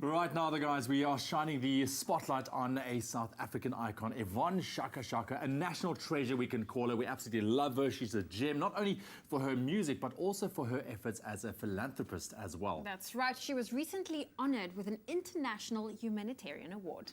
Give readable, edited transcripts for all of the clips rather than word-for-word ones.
Right now, guys, we are shining the spotlight on a South African icon, Yvonne Chaka Chaka, a national treasure we can call her. We absolutely love her. She's a gem, not only for her music, but also for her efforts as a philanthropist as well. That's right. She was recently honored with an International Humanitarian Award.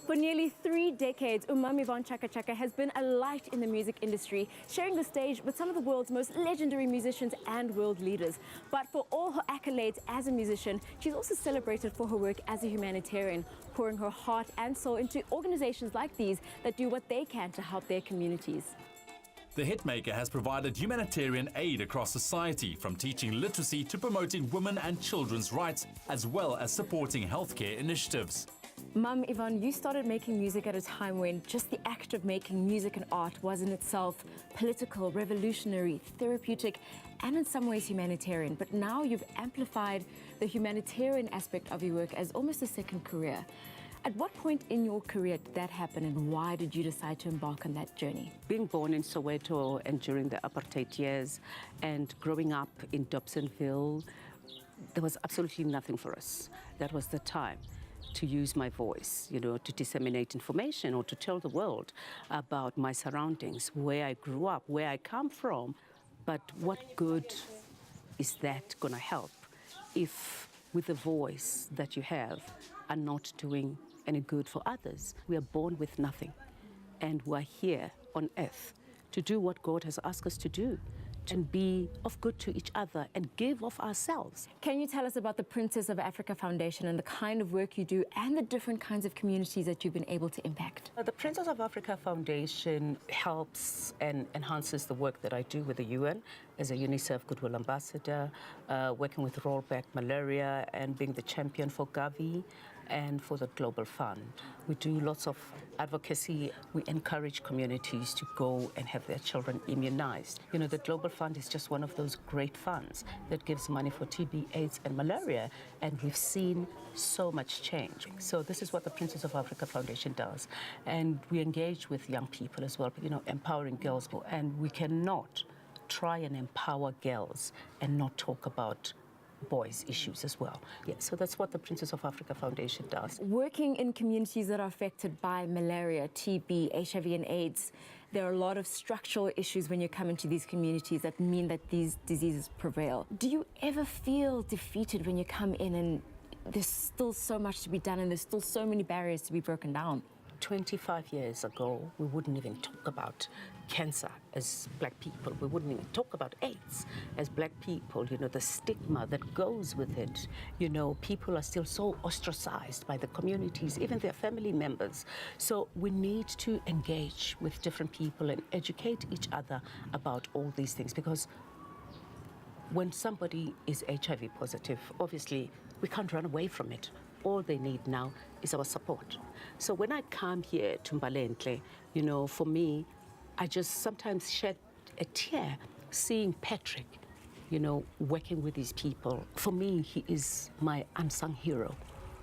For nearly 3 decades, Yvonne Chaka Chaka has been a light in the music industry, sharing the stage with some of the world's most legendary musicians and world leaders. But for all her accolades as a musician, she's also celebrated for her work as a humanitarian, pouring her heart and soul into organizations like these that do what they can to help their communities. The hitmaker has provided humanitarian aid across society, from teaching literacy to promoting women and children's rights, as well as supporting healthcare initiatives. Yvonne, you started making music at a time when just the act of making music and art was in itself political, revolutionary, therapeutic, and in some ways humanitarian. But now you've amplified the humanitarian aspect of your work as almost a second career. At what point in your career did that happen, and why did you decide to embark on that journey? Being born in Soweto and during the apartheid years and growing up in Dobsonville, there was absolutely nothing for us. That was the time to use my voice, to disseminate information or to tell the world about my surroundings, where I grew up, where I come from. But what good is that going to help if with the voice that you have are not doing any good for others? We are born with nothing, and we're here on earth to do what God has asked us to do, and be of good to each other and give of ourselves. Can you tell us about the Princess of Africa Foundation and the kind of work you do and the different kinds of communities that you've been able to impact? The Princess of Africa Foundation helps and enhances the work that I do with the UN as a UNICEF Goodwill Ambassador, working with rollback malaria and being the champion for Gavi and for the Global Fund. We do lots of advocacy. We encourage communities to go and have their children immunized. The Global Fund is just one of those great funds that gives money for TB, AIDS, and malaria, and we've seen so much change. So this is what the Princess of Africa Foundation does. And we engage with young people as well, empowering girls. And we cannot try and empower girls and not talk about boys' issues as well. Yeah, so that's what the Princess of Africa Foundation does. Working in communities that are affected by malaria, TB, HIV and AIDS, there are a lot of structural issues when you come into these communities that mean that these diseases prevail. Do you ever feel defeated when you come in and there's still so much to be done and there's still so many barriers to be broken down? 25 years ago, we wouldn't even talk about cancer as Black people. We wouldn't even talk about AIDS as Black people, the stigma that goes with it. People are still so ostracized by the communities, even their family members. So we need to engage with different people and educate each other about all these things, because when somebody is HIV positive, obviously we can't run away from it. All they need now is our support. So when I come here to Mbalenhle, for me, I just sometimes shed a tear seeing Patrick, working with these people. For me, he is my unsung hero.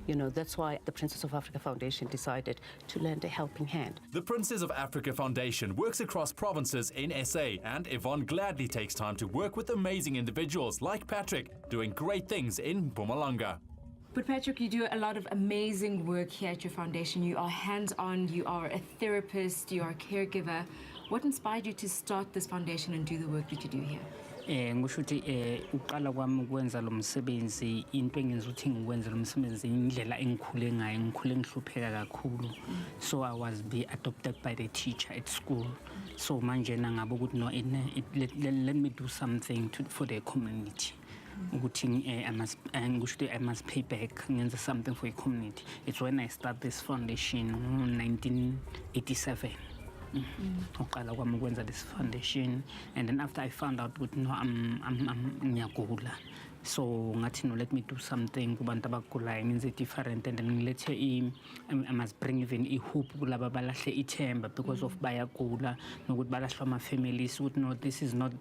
That's why the Princess of Africa Foundation decided to lend a helping hand. The Princess of Africa Foundation works across provinces in SA, and Yvonne gladly takes time to work with amazing individuals like Patrick, doing great things in Mpumalanga. But Patrick, you do a lot of amazing work here at your foundation. You are hands-on, you are a therapist, you are a caregiver. What inspired you to start this foundation and do the work that you do here? Ngisho ukuthi uqala kwami ukwenza lo msebenzi into engenza ukuthi ngikwenze lo msebenzi indlela engikhule ngayo ngikhule ngihlupheka kakhulu, so I was be adopted by the teacher at school. So manje ngabe ukuthi no, let me do something for the community. I must pay back, ngenza something for the community. It's when I started this foundation in 1987. Uqala kwami ukwenza this foundation, and then after I found out ukuthi no, I'm ngiyagula, so ngathi no, let me do something kubantu abagulayo ngenze different, and then I must bring even hope kulaba balahle ithemba because of bayagula nokuthi balahlwa ama families ukuthi no, this is not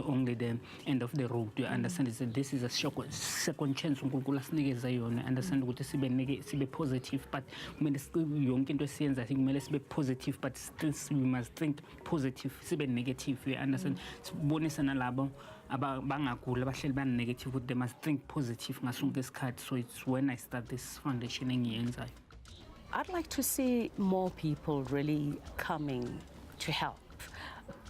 only the end of the road. You understand, this is a second chance uNkulunkulu asinikeza yona. Understand ukuthi sibe positive, but kumele yonke into esiyenza kumele sibe positive, but still we must think positive, sibe negative. You understand, sibonisa nalabo bangagula bahleli bane-negative ukuthi they must think positive ngaso sonke isikhathi. So it's when I start this foundation engiyenzayo. I'd like to see more people really coming to help.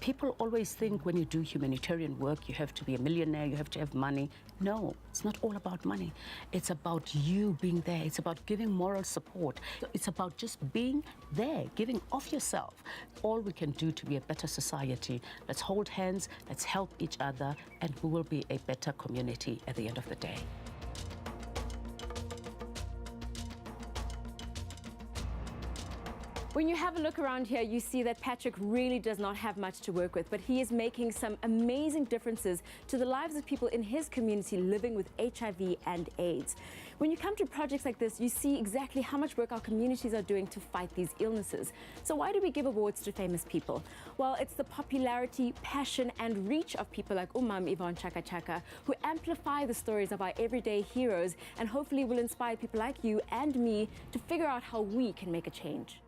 People always think when you do humanitarian work, you have to be a millionaire, you have to have money. No, it's not all about money. It's about you being there. It's about giving moral support. It's about just being there, giving of yourself. All we can do to be a better society. Let's hold hands, let's help each other, and we will be a better community at the end of the day. When you have a look around here, you see that Patrick really does not have much to work with, but he is making some amazing differences to the lives of people in his community living with HIV and AIDS. When you come to projects like this, you see exactly how much work our communities are doing to fight these illnesses. So why do we give awards to famous people? Well, it's the popularity, passion, and reach of people like Yvonne Chaka Chaka, who amplify the stories of our everyday heroes and hopefully will inspire people like you and me to figure out how we can make a change.